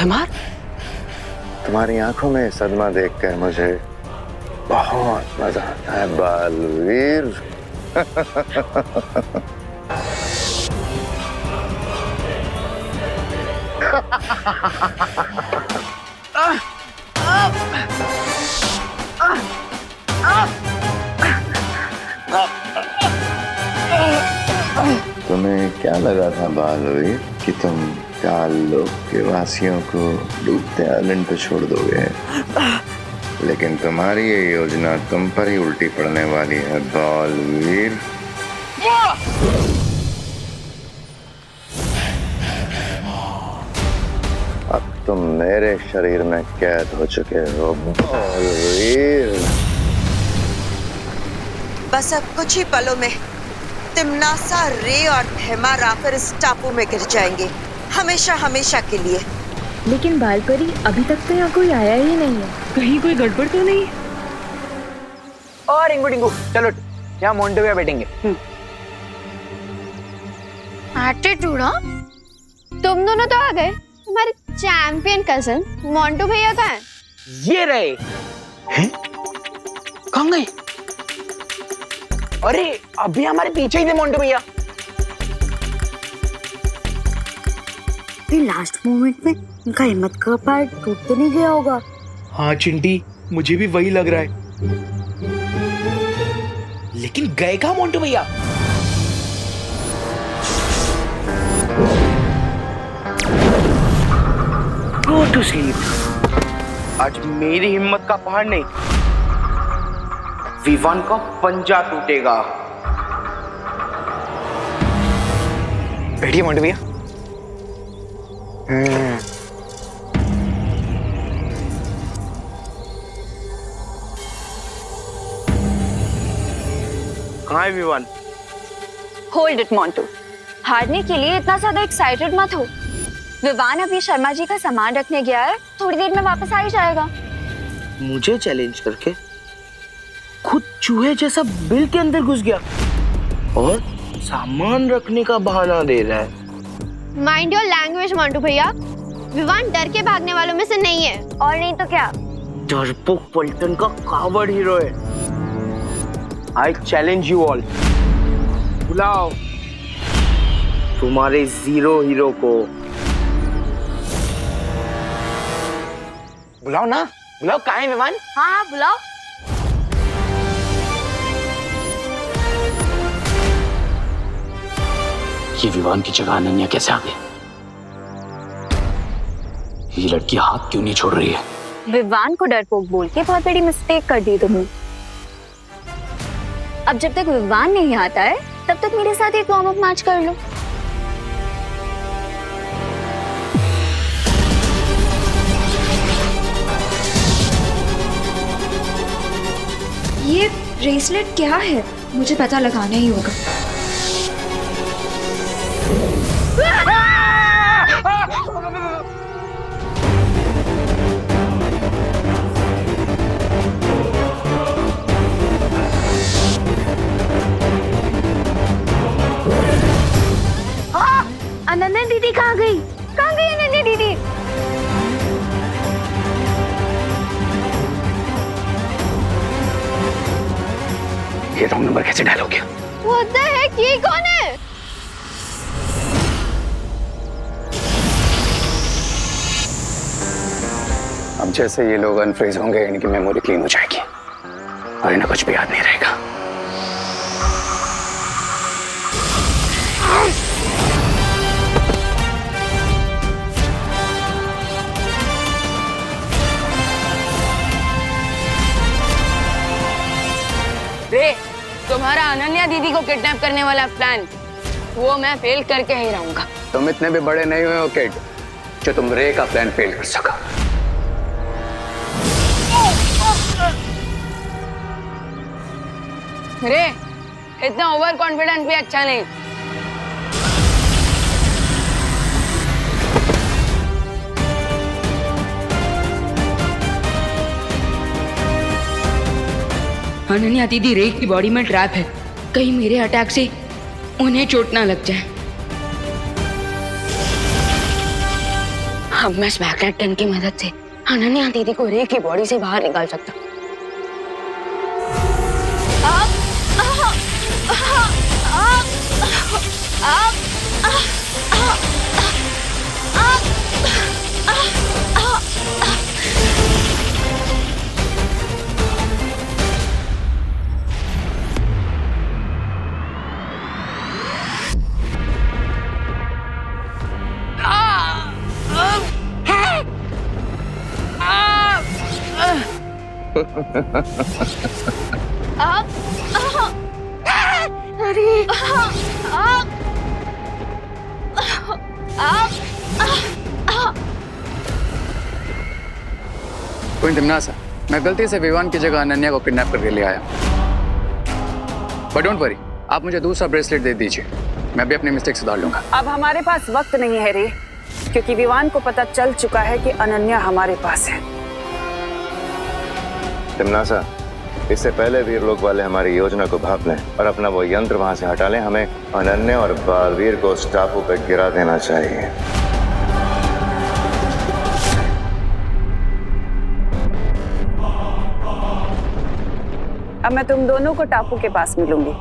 Hammer, तुम्हारी आंखों में सदमा देखकर मुझे बहुत मजा आता है बालवीर। तुम्हें क्या लगा था बालवीर कि तुम काल लोक के वासियों को डूबते आइलैंड पे छोड़ दोगे, लेकिन तुम्हारी ये योजना तुम पर ही उल्टी पड़ने वाली है बालवीर। अब तुम मेरे शरीर में कैद हो चुके हो बालवीर। बस अब कुछ ही पलों में तिम्नासा, रे और हेमार आकर इस टापू में गिर जाएंगे, हमेशा हमेशा के लिए। लेकिन बालपरी अभी तक तो यहाँ कोई आया ही नहीं है, कहीं कोई गड़बड़ तो नहीं? और रिंगू डिंगू चलो यहाँ मोंटो पे बैठेंगे। एटीट्यूड, हाँ? तुम दोनों तो आ गए, तुम्हारे चैंपियन कजन मोंटो भैया कहाँ हैं? ये रहे हैं? कहाँ गए? अरे अभी हमारे पीछे ही थे मोंटो भैया। लास्ट मोमेंट में उनका हिम्मत का पैर टूट तो नहीं गया होगा? हाँ चिंटी, मुझे भी वही लग रहा है। लेकिन गए कहाँ मोंटो भैया? Go to sleep। आज मेरी हिम्मत का पहाड़ नहीं, विवान का पंजा टूटेगा। बैठिए मोंटो भैया। कहाँ है विवान? होल्ड इट मोंटो, हारने के लिए इतना ज्यादा एक्साइटेड मत हो। विवान अभी शर्मा जी का सामान रखने गया है, थोड़ी देर में वापस आ ही जाएगा। मुझे चैलेंज करके खुद चूहे जैसा बिल के अंदर घुस गया और सामान रखने का बहाना दे रहा है। माइंड योर लैंग्वेज मोंटो भैया, विवान डर के भागने वालों में से नहीं है, और नहीं तो क्या? डरपोक पलटन का कावड़ हीरो है। आई चैलेंज यू ऑल, बुलाओ तुम्हारे जीरो हीरो को। बुलाओ ना, बुलाओ। कहाँ है विवान? हाँ बुलाओ। ये विवान की जगह अनन्या कैसे आ गई? ये लड़की हाथ क्यों नहीं छोड़ रही है? विवान को डरपोक बोल के बहुत बड़ी मिस्टेक कर दी तुमने। अब जब तक विवान नहीं आता है तब तक मेरे साथ एक वार्म अप मैच कर लो। ये ब्रेसलेट क्या है? मुझे पता लगाना ही होगा। अनन्या दीदी कहाँ गई? कहाँ गई अनन्या दीदी? ये रॉन्ग नंबर कैसे डायल हो गया? What the heck? ये कौन है? अब जैसे ये लोग अनफ्रीज होंगे, इनकी मेमोरी क्लीन हो जाएगी और इन्हें कुछ भी याद नहीं रहेगा। रे, तुम्हारा अनन्या दीदी को किडनैप करने वाला प्लान, वो मैं फेल करके ही रहूंगा। तुम इतने भी बड़े नहीं हुए हो किड, जो तुम रे का प्लान फेल कर सका। रे, इतना ओवर कॉन्फिडेंस भी अच्छा नहीं। अनन्या दीदी रे की बॉडी में ट्रैप है, कहीं मेरे अटैक से उन्हें चोट ना लग जाए। अब मैं स्मैकलेट गन की मदद से अनन्या दीदी को रे की बॉडी से बाहर निकाल सकता हूँ। क्वीन तिम्नासा, मैं गलती से विवान की जगह अनन्या को किडनैप करके ले आया। बट डोंट वरी, आप मुझे दूसरा ब्रेसलेट दे दीजिए, मैं भी अपनी मिस्टेक सुधार लूंगा। अब हमारे पास वक्त नहीं है रे, क्योंकि विवान को पता चल चुका है कि अनन्या हमारे पास है। तिम्नासा, इससे पहले वीर लोग वाले हमारी योजना को भाप लें और अपना वो यंत्र वहां से हटा लें, हमें अनन्या और बालवीर को उस टापू पर गिरा देना चाहिए। अब मैं तुम दोनों को टापू के पास मिलूंगी।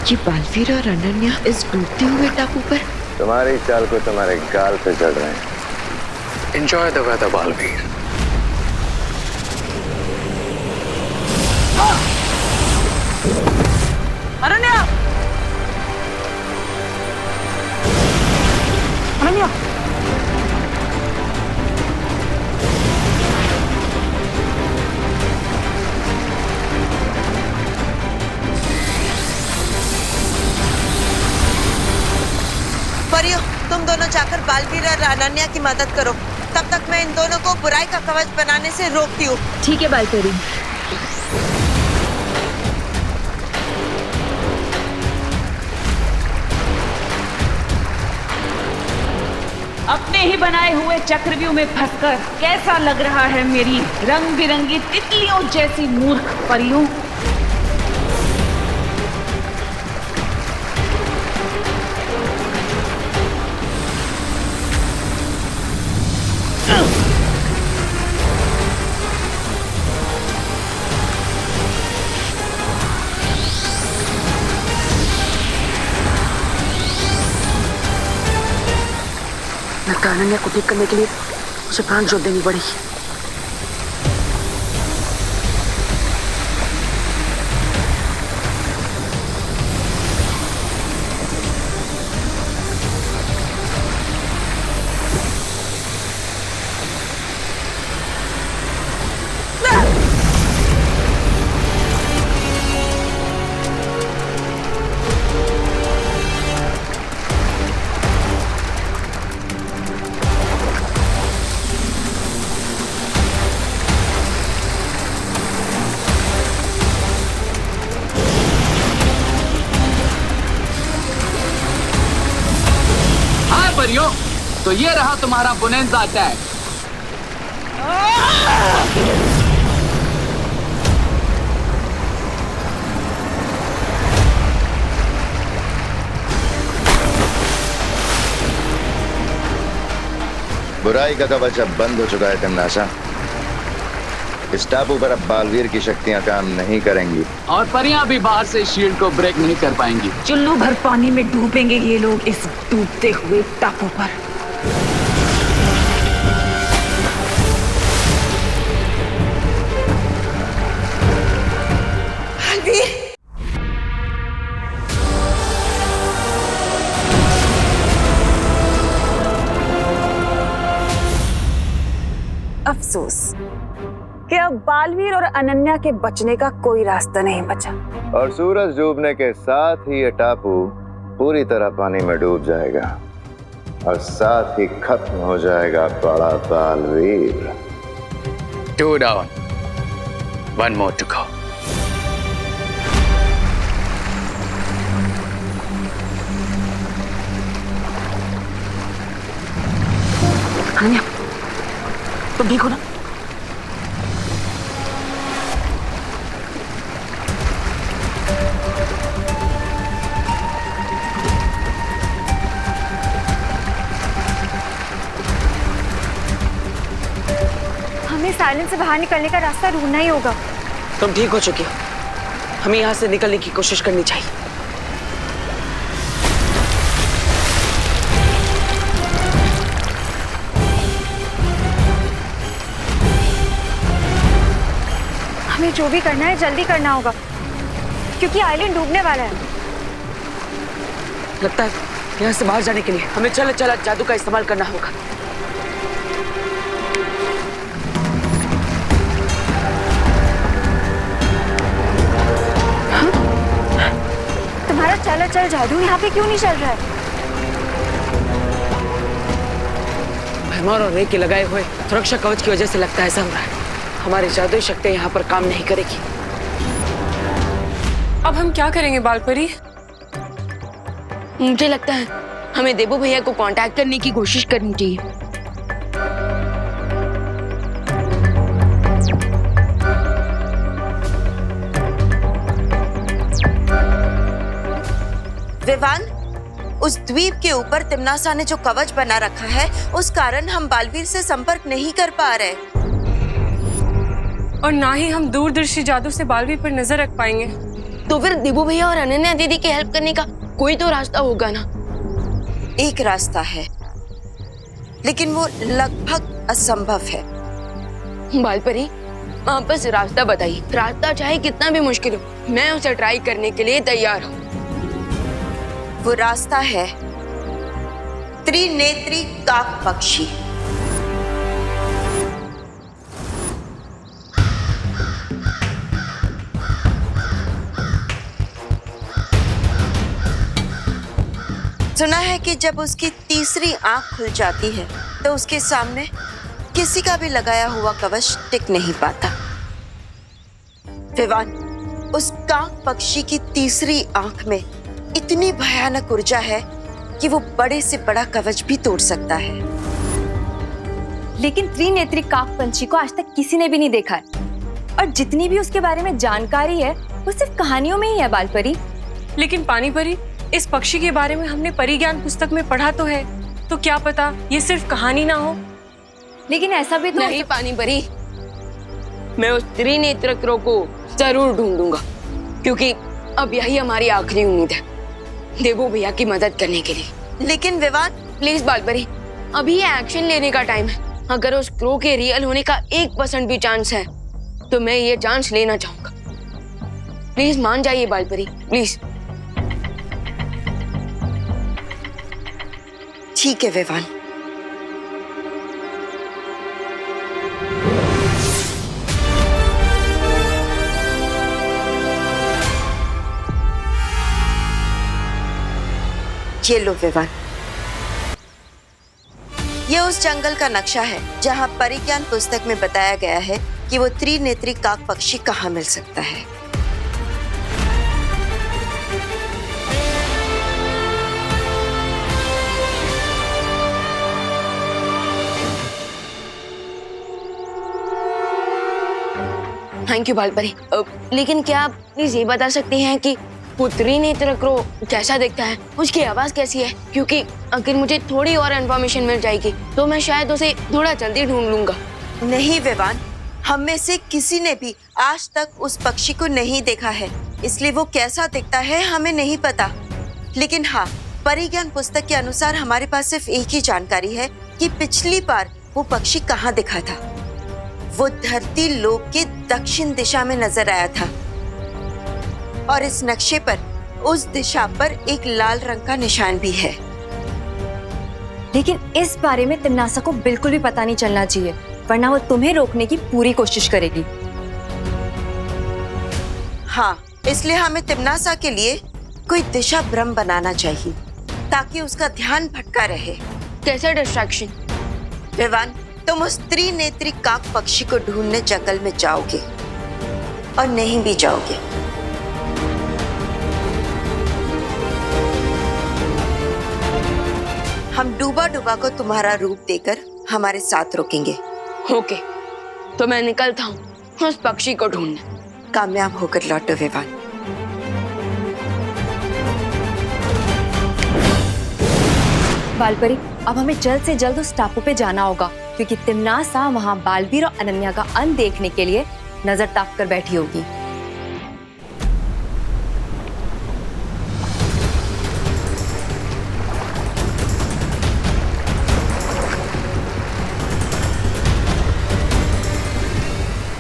ये बालवीर और अनन्या इस डूबते हुए टापू पर तुम्हारी चाल को तुम्हारे गाल पे चढ़ रहे हैं। Enjoy the weather Baalveer. Ananya! Ananya! परियो, तुम दोनों जाकर बालवीर और अनन्या की मदद करो। तब तक मैं इन दोनों को बुराई का कवच बनाने से रोकती हूँ। ठीक है बालपेरी। अपने ही बनाए हुए चक्रव्यूह में फंसकर कैसा लग रहा है मेरी रंग बिरंगी तितलियों जैसी मूर्ख परियों? लगता है अनन्या को ठीक करने के लिए उसे प्राण जोत देनी पड़ी। तो ये रहा तुम्हारा बोनेंजा अटैक। बुराई का कवच अब बंद हो चुका है तिम्नासा। इस टापू पर अब बालवीर की शक्तियां काम नहीं करेंगी और परियां भी बाहर से शील्ड को ब्रेक नहीं कर पाएंगी। चुल्लू भर पानी में डूबेंगे ये लोग इस डूबते हुए टापू पर। महसूस कि अब बालवीर और अनन्या के बचने का कोई रास्ता नहीं बचा। और सूरज डूबने के साथ ही ये टापू पूरी तरह पानी में डूब जाएगा और साथ ही खत्म हो जाएगा बड़ा Baalveer. 2 down, 1 more to go. Ananya, तुम ठीक हो ना? हमें साइलेंस से बाहर निकलने का रास्ता ढूंढना ही होगा। तुम ठीक हो चुकी हो, हमें यहाँ से निकलने की कोशिश करनी चाहिए। हमें जो भी करना है जल्दी करना होगा, क्योंकि आइलैंड डूबने वाला है। लगता है यहाँ से बाहर जाने के लिए हमें चल जादू का इस्तेमाल करना होगा। तुम्हारा चल जादू यहाँ पे क्यों नहीं चल रहा है? भैमार और रे के लगाए हुए सुरक्षा कवच की वजह से लगता है ऐसा हो रहा है। हमारी जादुई शक्तियां यहाँ पर काम नहीं करेगी। अब हम क्या करेंगे बालपरी? मुझे लगता है हमें देबू भैया को कांटेक्ट करने की कोशिश करनी चाहिए। विवान, उस द्वीप के ऊपर तिम्नासा ने जो कवच बना रखा है, उस कारण हम बालवीर से संपर्क नहीं कर पा रहे और ना ही हम दूरदर्शी जादू से बालवीर पर नजर रख पाएंगे। तो फिर देबू भैया और अनन्या दीदी की हेल्प करने का कोई तो रास्ता होगा ना? एक रास्ता है, लेकिन वो लगभग असंभव है। बालपरी, आप बस रास्ता बताइए। रास्ता चाहे कितना भी मुश्किल हो, मैं उसे ट्राई करने के लिए तैयार हूँ। वो रास्ता है त्रिनेत्री काक पक्षी। सुना है कि जब उसकी तीसरी आंख खुल जाती है तो उसके सामने किसी का भी लगाया हुआ कवच टिक नहीं पाता। विवान, उस काक पक्षी की तीसरी आंख में इतनी भयानक ऊर्जा है कि वो बड़े से बड़ा कवच भी तोड़ सकता है। लेकिन त्रिनेत्री काक पंछी को आज तक किसी ने भी नहीं देखा है, और जितनी भी उसके बारे में जानकारी है वो सिर्फ कहानियों में ही है बालपरी। लेकिन पानी परी, इस पक्षी के बारे में हमने परिज्ञान पुस्तक में पढ़ा तो है, तो क्या पता ये सिर्फ कहानी ना हो। लेकिन ऐसा भी तो नहीं पानी परी, मैं उस त्रिनेत्र क्रो को जरूर ढूंढूंगा, क्योंकि अब यही हमारी आखिरी उम्मीद है देबू भैया की मदद करने के लिए। लेकिन विवान, प्लीज बालपरी, अभी ये एक्शन लेने का टाइम है। अगर उस क्रो के रियल होने का 1% भी चांस है तो मैं ये चांस लेना चाहूंगा। प्लीज मान जाइए बालपरी, प्लीज। ठीक है विवान। ये लो विवान, ये उस जंगल का नक्शा है जहां परिज्ञान पुस्तक में बताया गया है कि वो त्रिनेत्री काक पक्षी कहाँ मिल सकता है। Thank you Balpari. लेकिन क्या आप प्लीज ये बता सकते हैं कि वो त्रिनेत्र क्रो कैसा दिखता है, उसकी आवाज कैसी है? क्योंकि अगर मुझे थोड़ी और इन्फॉर्मेशन मिल जाएगी तो मैं शायद उसे थोड़ा जल्दी ढूंढ लूंगा। नहीं विवान, हम में से किसी ने भी आज तक उस पक्षी को नहीं देखा है, इसलिए वो कैसा दिखता है हमें नहीं पता। लेकिन हाँ, परिज्ञान पुस्तक के अनुसार हमारे पास सिर्फ एक ही जानकारी है कि पिछली बार वो पक्षी कहाँ दिखा था। वो धरती लोक के दक्षिण दिशा में नजर आया था, और इस नक्शे पर उस दिशा पर एक लाल रंग का निशान भी है। लेकिन इस बारे में तिम्नासा को बिल्कुल भी पता नहीं चलना चाहिए, वरना वो तुम्हें रोकने की पूरी कोशिश करेगी। हाँ, इसलिए हमें तिमनासा के लिए कोई दिशा भ्रम बनाना चाहिए ताकि उसका ध्यान भटका रहे। कैसे डिस्ट्रैक्शन? विवान, तुम उस त्रिनेत्री काक पक्षी को ढूंढने जंगल में जाओगे और नहीं भी जाओगे। हम डूबा डूबा को तुम्हारा रूप देकर हमारे साथ रोकेंगे। ओके, तो मैं निकलता हूँ उस पक्षी को ढूंढने। कामयाब होकर लौटो विवान। बालपरी, अब हमें जल्द से जल्द उस टापू पे जाना होगा क्योंकि तिमनासा वहाँ बालवीर और अनन्या का अंत देखने के लिए नजर ताक कर बैठी होगी।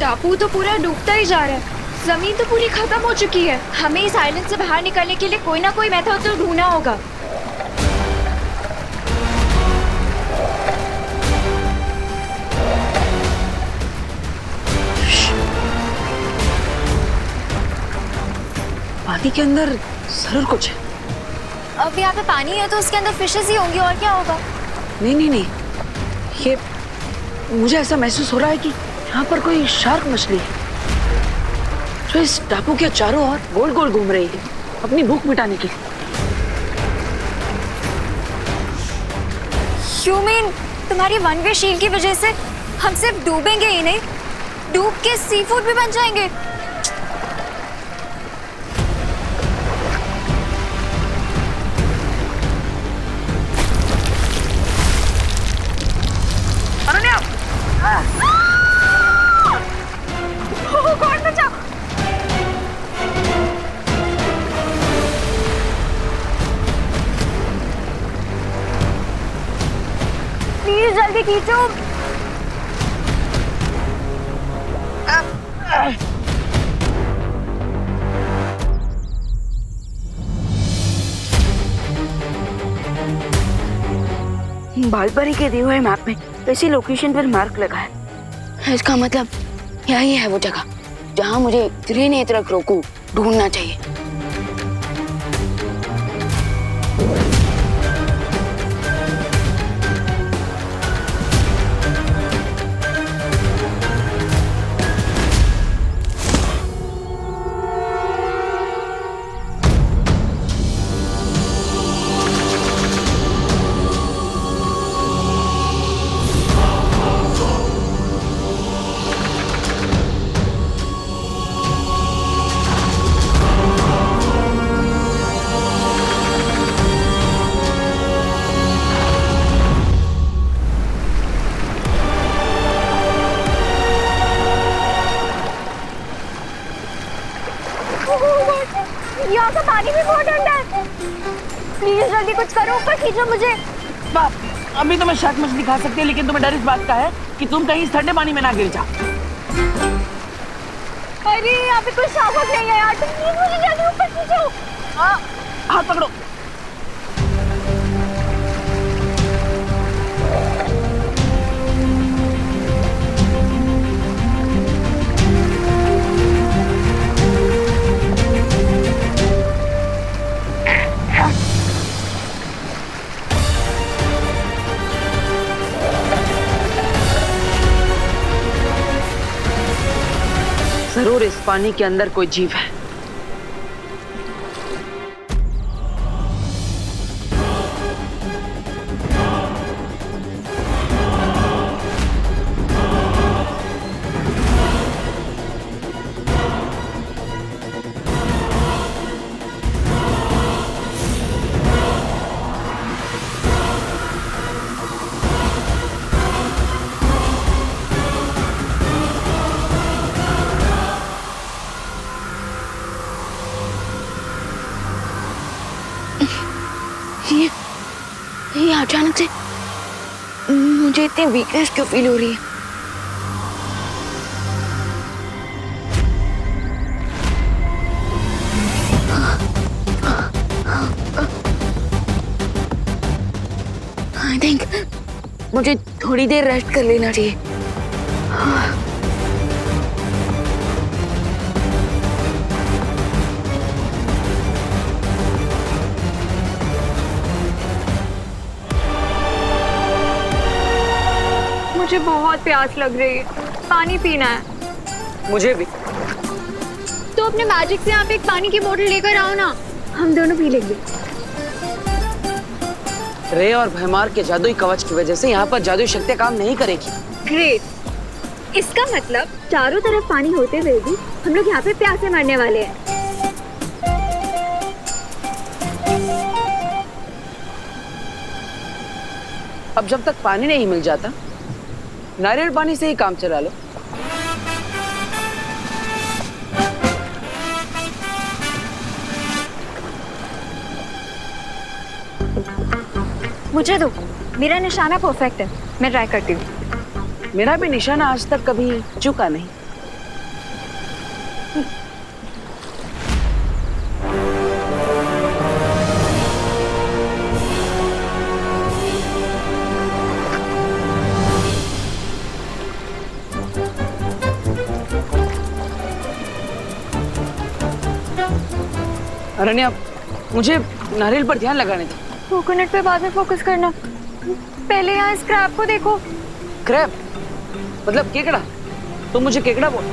टापू तो पूरा डूबता ही जा रहा है। जमीन तो पूरी खत्म हो चुकी है। हमें इस आइलैंड से बाहर निकलने के लिए कोई ना कोई मेथड तो ढूंढना होगा। पानी के अंदर जरूर कुछ है। अब यहाँ पे पानी है तो उसके अंदर फिशेस ही होंगी, और क्या होगा? नहीं नहीं नहीं, ये मुझे ऐसा महसूस हो रहा है कि यहाँ पर कोई शार्क मछली है जो इस टापू के चारों ओर गोल गोल घूम रही है अपनी भूख मिटाने के लिए। You mean तुम्हारी वन वे शील की वजह से हम सिर्फ डूबेंगे ही नहीं, डूब के सी फूड भी बन जाएंगे? अनन्या! कौन बचा? प्लीज जल्दी खींचो। बालपरी के दिए हुए मैप में इसी लोकेशन पर मार्क लगा है। इसका मतलब यही है वो जगह जहाँ मुझे त्रिनेत्र क्रो को ढूंढना चाहिए। यहाँ का पानी भी बहुत ठंडा है। प्लीज जल्दी कुछ करो, ऊपर खींचो मुझे। बाप, अभी तो मैं शार्क मछली खा सकती है, लेकिन तुम्हें डर इस बात का है कि तुम कहीं इस ठंडे पानी में ना गिर जाओ। अरे यहाँ पे कोई शार्क नहीं है यार, तुम प्लीज मुझे जल्दी ऊपर खींचो। हाथ पकड़ो। जरूर इस पानी के अंदर कोई जीव है। ये अचानक से मुझे इतनी वीकनेस क्यों फील हो रही है? आई थिंक मुझे थोड़ी देर रेस्ट कर लेना चाहिए। मुझे बहुत प्यास लग रही है, पानी पीना है। मुझे भी। तो अपने मैजिक से यहाँ पे एक पानी की बोतल लेकर आओ ना, हम दोनों पी लेंगे। रे और भैमार के जादुई कवच की वजह से यहाँ पर जादुई शक्तियाँ काम नहीं करेगी। ग्रेट, इसका मतलब चारों तरफ पानी होते हुए भी हम लोग यहाँ पे प्यासे मरने वाले हैं। अब जब तक पानी नहीं मिल जाता, नारियल पानी से ही काम चला लो। मुझे दो, मेरा निशाना परफेक्ट है, मैं ट्राई करती हूँ। मेरा भी निशाना आज तक कभी चूका नहीं। अरण्या, मुझे नारियल पर ध्यान लगाने दो। कोकोनट पे बाद में फोकस करना, पहले यहाँ स्क्रैप को देखो। क्रैब मतलब केकड़ा? तुम मुझे केकड़ा बोल।